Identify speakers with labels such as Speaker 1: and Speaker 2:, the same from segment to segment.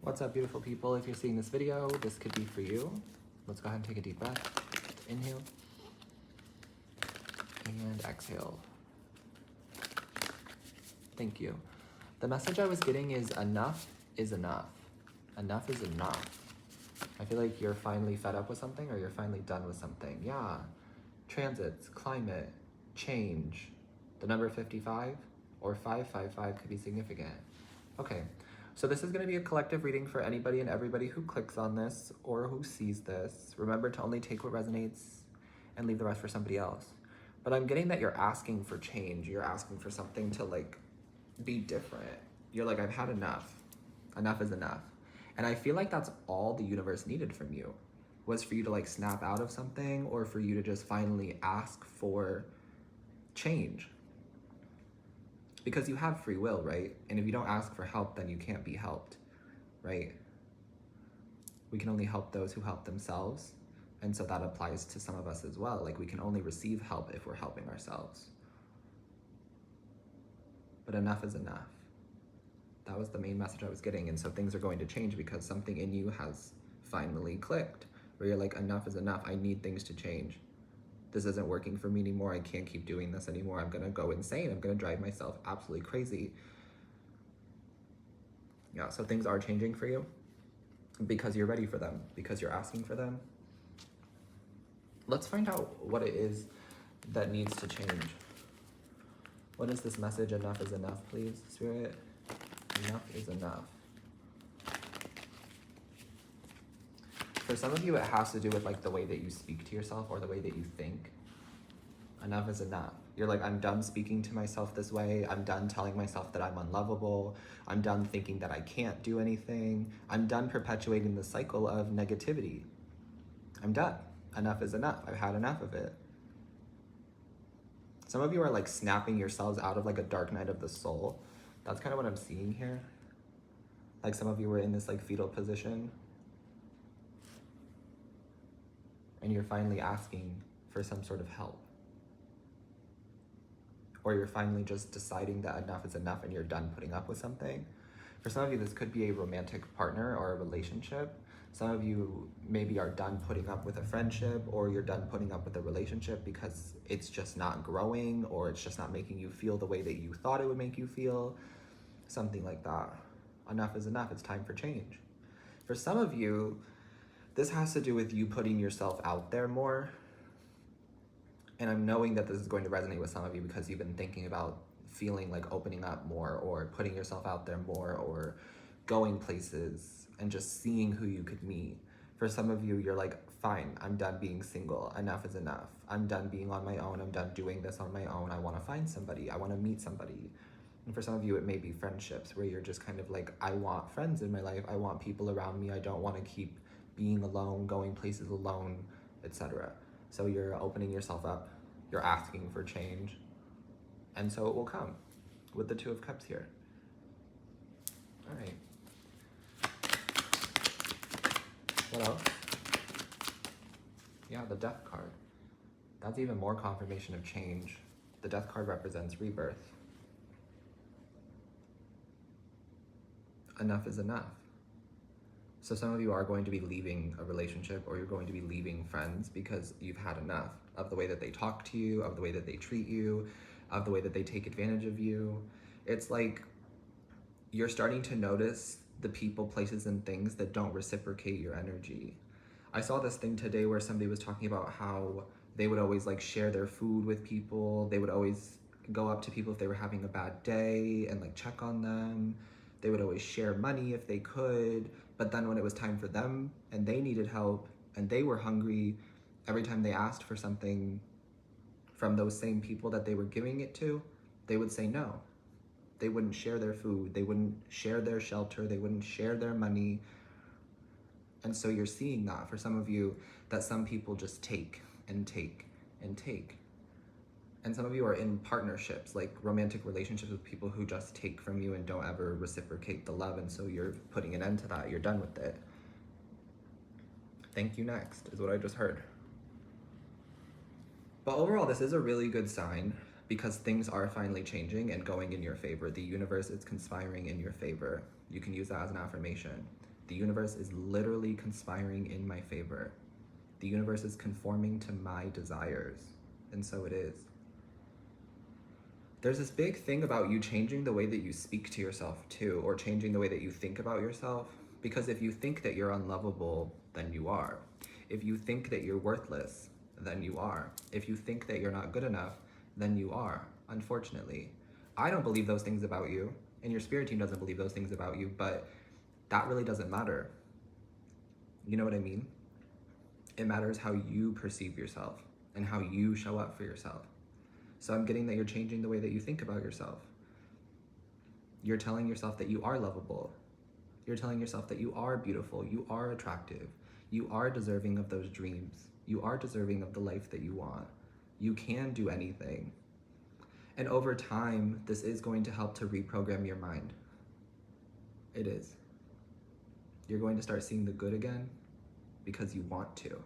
Speaker 1: What's up, beautiful people? If you're seeing this video, this could be for you. Let's go ahead and take a deep breath. Inhale and exhale. Thank you. The message I was getting is enough is enough. Enough is enough. I feel like you're finally fed up with something, or you're finally done with something. Yeah. Transits, climate, change. The number 55 or 555 could be significant. Okay. So this is going to be a collective reading for anybody and everybody who clicks on this or who sees this. Remember to only take what resonates and leave the rest for somebody else. But I'm getting that you're asking for change. You're asking for something to like be different. You're like, I've had enough. Enough is enough. And I feel like that's all the universe needed from you, was for you to like snap out of something, or for you to just finally ask for change. Because you have free will, right? And if you don't ask for help, then you can't be helped, right? We can only help those who help themselves. And so that applies to some of us as well. Like, we can only receive help if we're helping ourselves. But enough is enough. That was the main message I was getting. And so things are going to change because something in you has finally clicked, where you're like, enough is enough. I need things to change. This isn't working for me anymore. I can't keep doing this anymore. I'm gonna go insane. I'm gonna drive myself absolutely crazy. Yeah, so things are changing for you because you're ready for them, because you're asking for them. Let's find out what it is that needs to change. What is this message? Enough is enough, please, Spirit. Enough is enough. For some of you, it has to do with like the way that you speak to yourself or the way that you think. Enough is enough. You're like, I'm done speaking to myself this way. I'm done telling myself that I'm unlovable. I'm done thinking that I can't do anything. I'm done perpetuating the cycle of negativity. I'm done. Enough is enough. I've had enough of it. Some of you are like snapping yourselves out of like a dark night of the soul. That's kind of what I'm seeing here. Like some of you were in this like fetal position, and you're finally asking for some sort of help. Or you're finally just deciding that enough is enough and you're done putting up with something. For some of you, this could be a romantic partner or a relationship. Some of you maybe are done putting up with a friendship, or you're done putting up with a relationship because it's just not growing, or it's just not making you feel the way that you thought it would make you feel. Something like that. Enough is enough. It's time for change. For some of you, this has to do with you putting yourself out there more. And I'm knowing that this is going to resonate with some of you because you've been thinking about feeling like opening up more, or putting yourself out there more, or going places and just seeing who you could meet. For some of you, you're like, fine, I'm done being single. Enough is enough. I'm done being on my own. I'm done doing this on my own. I want to find somebody. I want to meet somebody. And for some of you, it may be friendships, where you're just kind of like, I want friends in my life. I want people around me. I don't want to keep being alone, going places alone, etc. So you're opening yourself up, you're asking for change, and so it will come with the Two of Cups here. All right. What else? Yeah, the Death card. That's even more confirmation of change. The Death card represents rebirth. Enough is enough. So some of you are going to be leaving a relationship, or you're going to be leaving friends because you've had enough of the way that they talk to you, of the way that they treat you, of the way that they take advantage of you. It's like you're starting to notice the people, places, and things that don't reciprocate your energy. I saw this thing today where somebody was talking about how they would always like share their food with people. They would always go up to people if they were having a bad day and like check on them. They would always share money if they could. But then when it was time for them and they needed help and they were hungry, every time they asked for something from those same people that they were giving it to, they would say no. They wouldn't share their food. They wouldn't share their shelter. They wouldn't share their money. And so you're seeing that for some of you, that some people just take and take and take. And some of you are in partnerships, like romantic relationships with people who just take from you and don't ever reciprocate the love. And so you're putting an end to that. You're done with it. Thank you next, is what I just heard. But overall, this is a really good sign because things are finally changing and going in your favor. The universe is conspiring in your favor. You can use that as an affirmation. The universe is literally conspiring in my favor. The universe is conforming to my desires, and so it is. There's this big thing about you changing the way that you speak to yourself too, or changing the way that you think about yourself, because if you think that you're unlovable, then you are. If you think that you're worthless, then you are. If you think that you're not good enough, then you are, unfortunately. I don't believe those things about you, and your spirit team doesn't believe those things about you, but that really doesn't matter. You know what I mean? It matters how you perceive yourself and how you show up for yourself. So I'm getting that you're changing the way that you think about yourself. You're telling yourself that you are lovable. You're telling yourself that you are beautiful, you are attractive, you are deserving of those dreams, you are deserving of the life that you want. You can do anything. And over time, this is going to help to reprogram your mind. It is. You're going to start seeing the good again because you want to.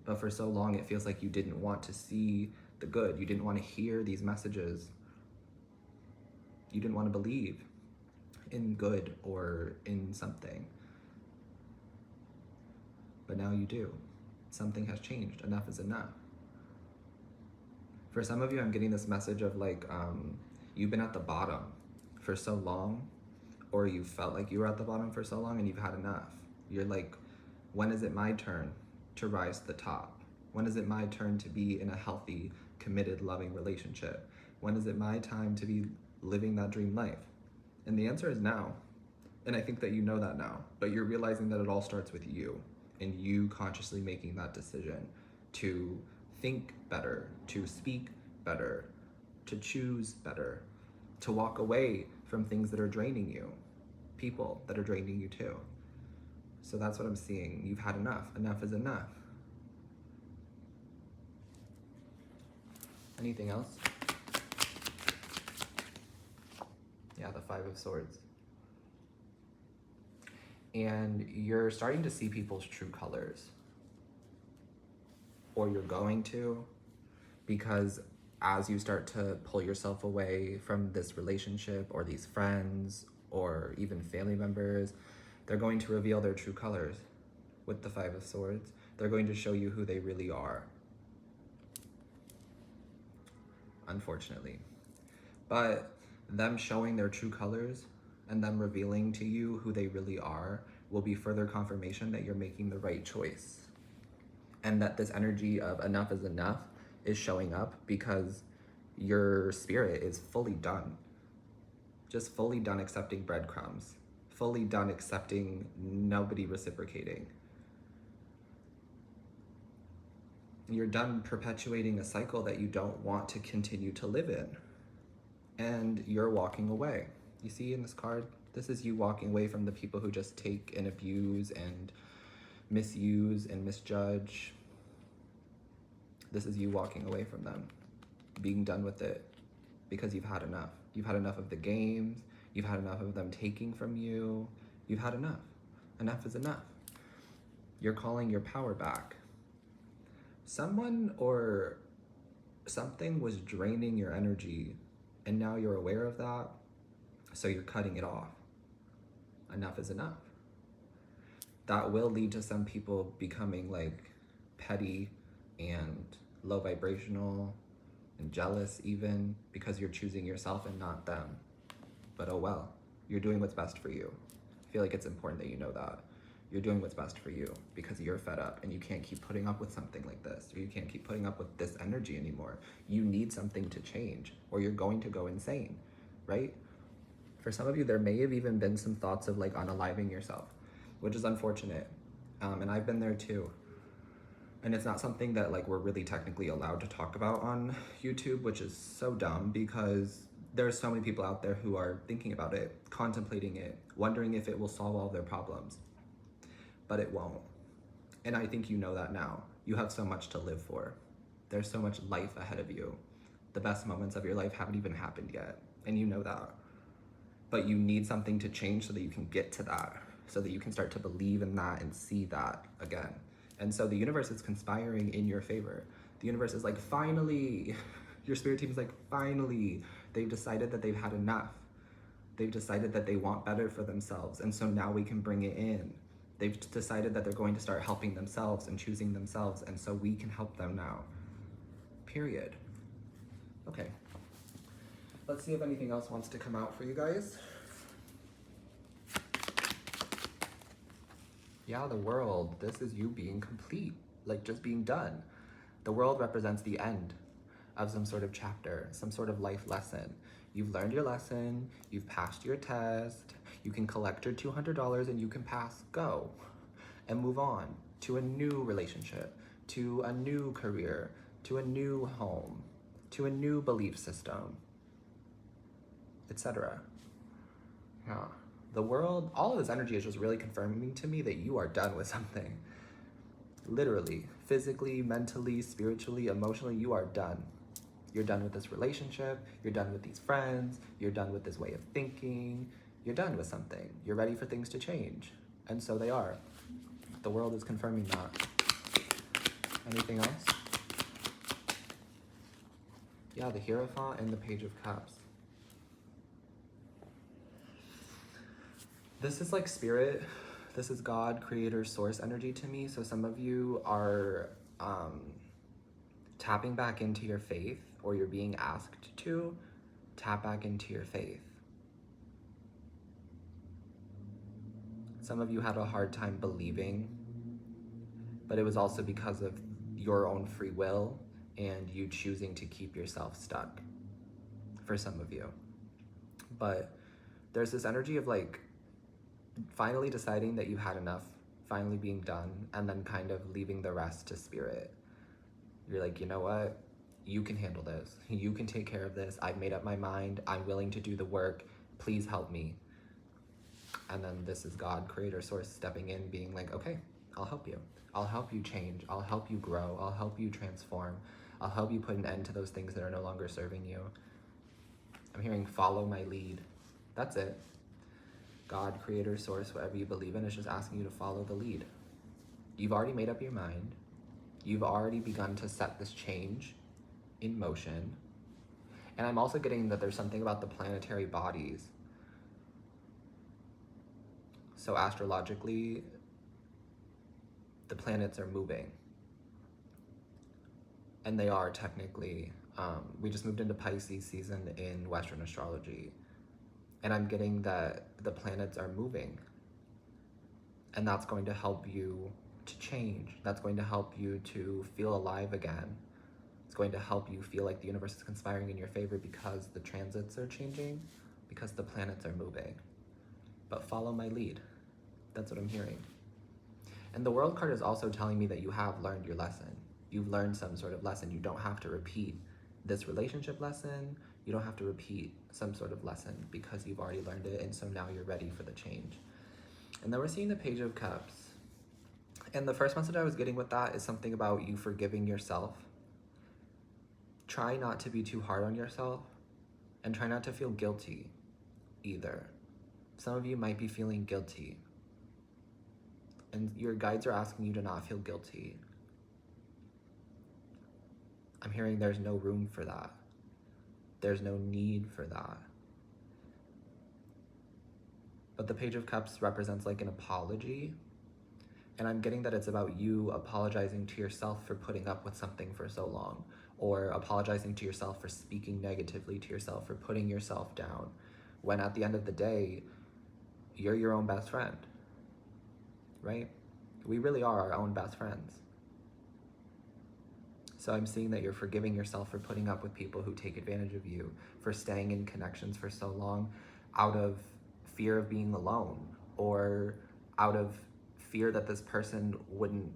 Speaker 1: But for so long, it feels like you didn't want to see the good. You didn't want to hear these messages. You didn't want to believe in good or in something. But now you do. Something has changed. Enough is enough. For some of you, I'm getting this message of like, you've been at the bottom for so long, or you felt like you were at the bottom for so long and you've had enough. You're like, when is it my turn to rise to the top? When is it my turn to be in a healthy, committed, loving relationship? When is it my time to be living that dream life? And the answer is now. And I think that you know that now, but you're realizing that it all starts with you and you consciously making that decision to think better, to speak better, to choose better, to walk away from things that are draining you, people that are draining you too. So that's what I'm seeing. You've had enough. Enough is enough. Anything else? Yeah, the Five of Swords. And you're starting to see people's true colors. Or you're going to, because as you start to pull yourself away from this relationship or these friends or even family members, they're going to reveal their true colors with the Five of Swords. They're going to show you who they really are. Unfortunately. But them showing their true colors and them revealing to you who they really are will be further confirmation that you're making the right choice. And that this energy of enough is enough is showing up because your spirit is fully done. Just fully done accepting breadcrumbs. Fully done accepting nobody reciprocating. You're done perpetuating a cycle that you don't want to continue to live in. And you're walking away. You see in this card, this is you walking away from the people who just take and abuse and misuse and misjudge. This is you walking away from them, being done with it because you've had enough. You've had enough of the games. You've had enough of them taking from you. You've had enough. Enough is enough. You're calling your power back. Someone or something was draining your energy and now you're aware of that, so you're cutting it off. Enough is enough. That will lead to some people becoming like petty and low vibrational and jealous even because you're choosing yourself and not them. But oh well, you're doing what's best for you. I feel like it's important that you know that. You're doing what's best for you because you're fed up and you can't keep putting up with something like this, or you can't keep putting up with this energy anymore. You need something to change or you're going to go insane, right? For some of you, there may have even been some thoughts of like unaliving yourself, which is unfortunate. And I've been there too. And it's not something that like we're really technically allowed to talk about on YouTube, which is so dumb because there's so many people out there who are thinking about it, contemplating it, wondering if it will solve all their problems. But it won't. And I think you know that now. You have so much to live for. There's so much life ahead of you. The best moments of your life haven't even happened yet. And you know that. But you need something to change so that you can get to that, so that you can start to believe in that and see that again. And so the universe is conspiring in your favor. The universe is like, finally, your spirit team is like, finally, they've decided that they've had enough. They've decided that they want better for themselves, and so now we can bring it in. They've decided that they're going to start helping themselves and choosing themselves, and so we can help them now. Period. Okay. Let's see if anything else wants to come out for you guys. Yeah, the world. This is you being complete, like just being done. The world represents the end of some sort of chapter, some sort of life lesson. You've learned your lesson, you've passed your test, you can collect your $200 and you can pass, go, and move on to a new relationship, to a new career, to a new home, to a new belief system, etc. Yeah. The world, all of this energy is just really confirming to me that you are done with something. Literally, physically, mentally, spiritually, emotionally, you are done. You're done with this relationship, you're done with these friends, you're done with this way of thinking, you're done with something. You're ready for things to change. And so they are. The world is confirming that. Anything else? Yeah, the Hierophant and the Page of Cups. This is like spirit. This is God, creator, source energy to me. So some of you are tapping back into your faith, or you're being asked to tap back into your faith. Some of you had a hard time believing, but it was also because of your own free will and you choosing to keep yourself stuck, for some of you. But there's this energy of like finally deciding that you've had enough, finally being done, and then kind of leaving the rest to spirit. You're like, you know what? You can handle this. You can take care of this. I've made up my mind. I'm willing to do the work. Please help me. And then this is God, creator, source, stepping in, being like, okay, I'll help you. I'll help you change. I'll help you grow. I'll help you transform. I'll help you put an end to those things that are no longer serving you. I'm hearing follow my lead. That's it. God, creator, source, whatever you believe in, is just asking you to follow the lead. You've already made up your mind. You've already begun to set this change in motion. And I'm also getting that there's something about the planetary bodies. So astrologically, the planets are moving. And they are technically, we just moved into Pisces season in Western astrology. And I'm getting that the planets are moving. And that's going to help you to change. That's going to help you to feel alive again. It's going to help you feel like the universe is conspiring in your favor because the transits are changing, because the planets are moving. But follow my lead. That's what I'm hearing. And the World card is also telling me that you have learned your lesson. You've learned some sort of lesson. You don't have to repeat this relationship lesson. You don't have to repeat some sort of lesson because you've already learned it, and so now you're ready for the change. And then we're seeing the Page of Cups. And the first message I was getting with that is something about you forgiving yourself. Try not to be too hard on yourself, and try not to feel guilty either. Some of you might be feeling guilty, and your guides are asking you to not feel guilty. I'm hearing there's no room for that. There's no need for that. But the Page of Cups represents like an apology. And I'm getting that it's about you apologizing to yourself for putting up with something for so long, or apologizing to yourself for speaking negatively to yourself, for putting yourself down, when at the end of the day, you're your own best friend, right? We really are our own best friends. So I'm seeing that you're forgiving yourself for putting up with people who take advantage of you, for staying in connections for so long out of fear of being alone, or out of fear that this person wouldn't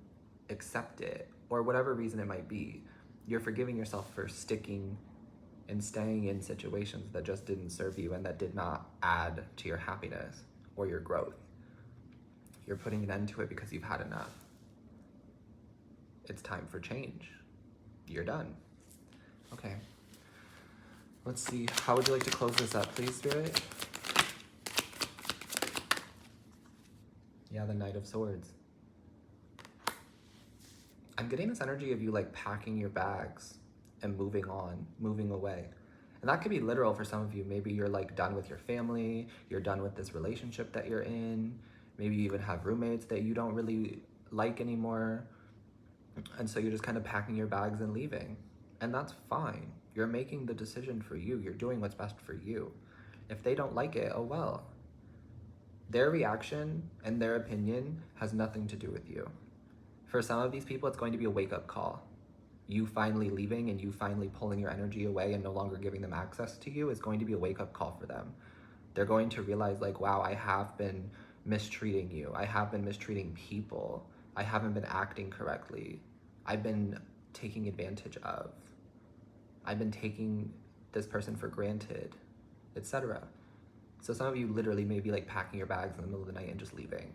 Speaker 1: accept it, or whatever reason it might be. You're forgiving yourself for sticking and staying in situations that just didn't serve you and that did not add to your happiness or your growth. You're putting an end to it because you've had enough. It's time for change. You're done. Okay. Let's see. How would you like to close this up, please, Spirit? Yeah, the Knight of Swords. I'm getting this energy of you like packing your bags and moving on, moving away. And And that could be literal for some of you. Maybe you're like done with your family, you're done with this relationship that you're in. Maybe you even have roommates that you don't really like anymore. And so you're just kind of packing your bags and leaving. And that's fine. You're making the decision for you. You're doing what's best for you. If they don't like it, oh well. Their reaction and their opinion has nothing to do with you. For some of these people, it's going to be a wake-up call. You finally leaving and you finally pulling your energy away and no longer giving them access to you is going to be a wake-up call for them. They're going to realize like, wow, I have been mistreating you. I have been mistreating people. I haven't been acting correctly. I've been taking advantage of. I've been taking this person for granted, etc. So some of you literally may be like packing your bags in the middle of the night and just leaving.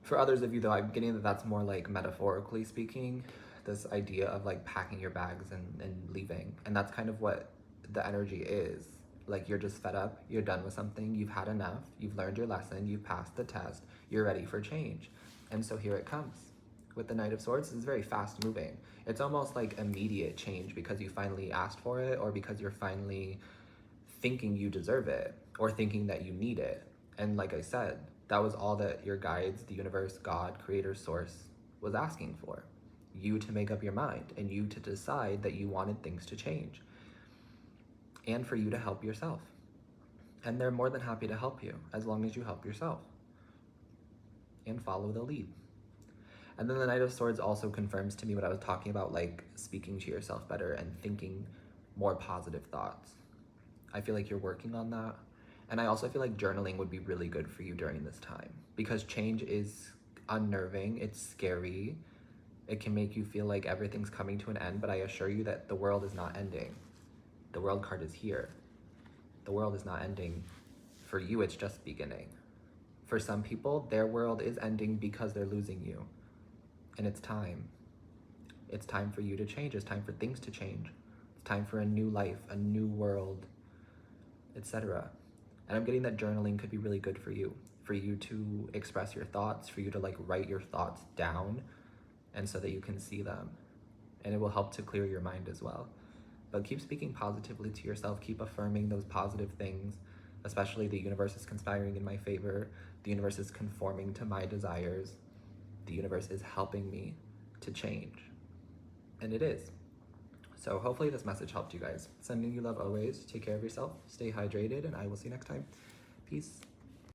Speaker 1: For others of you though, I'm getting that that's more like metaphorically speaking, this idea of like packing your bags and leaving. And that's kind of what the energy is. Like you're just fed up, you're done with something, you've had enough, you've learned your lesson, you've passed the test, you're ready for change. And so here it comes. With the Knight of Swords, it's very fast moving. It's almost like immediate change because you finally asked for it or because you're finally thinking you deserve it or thinking that you need it. And like I said, that was all that your guides, the universe, God, creator, source was asking for. You to make up your mind and you to decide that you wanted things to change and for you to help yourself. And they're more than happy to help you as long as you help yourself and follow the lead. And then the Knight of Swords also confirms to me what I was talking about, like speaking to yourself better and thinking more positive thoughts. I feel like you're working on that. And I also feel like journaling would be really good for you during this time because change is unnerving, it's scary. It can make you feel like everything's coming to an end, but I assure you that the world is not ending. The world card is here. The world is not ending. For you, it's just beginning. For some people, their world is ending because they're losing you. And it's time. It's time for you to change. It's time for things to change. It's time for a new life, a new world, etc. And I'm getting that journaling could be really good for you to express your thoughts, for you to like write your thoughts down and so that you can see them. And it will help to clear your mind as well. But keep speaking positively to yourself, keep affirming those positive things, especially the universe is conspiring in my favor. The universe is conforming to my desires. The universe is helping me to change. And it is. So hopefully this message helped you guys. Sending you love always. Take care of yourself. Stay hydrated. And I will see you next time. Peace.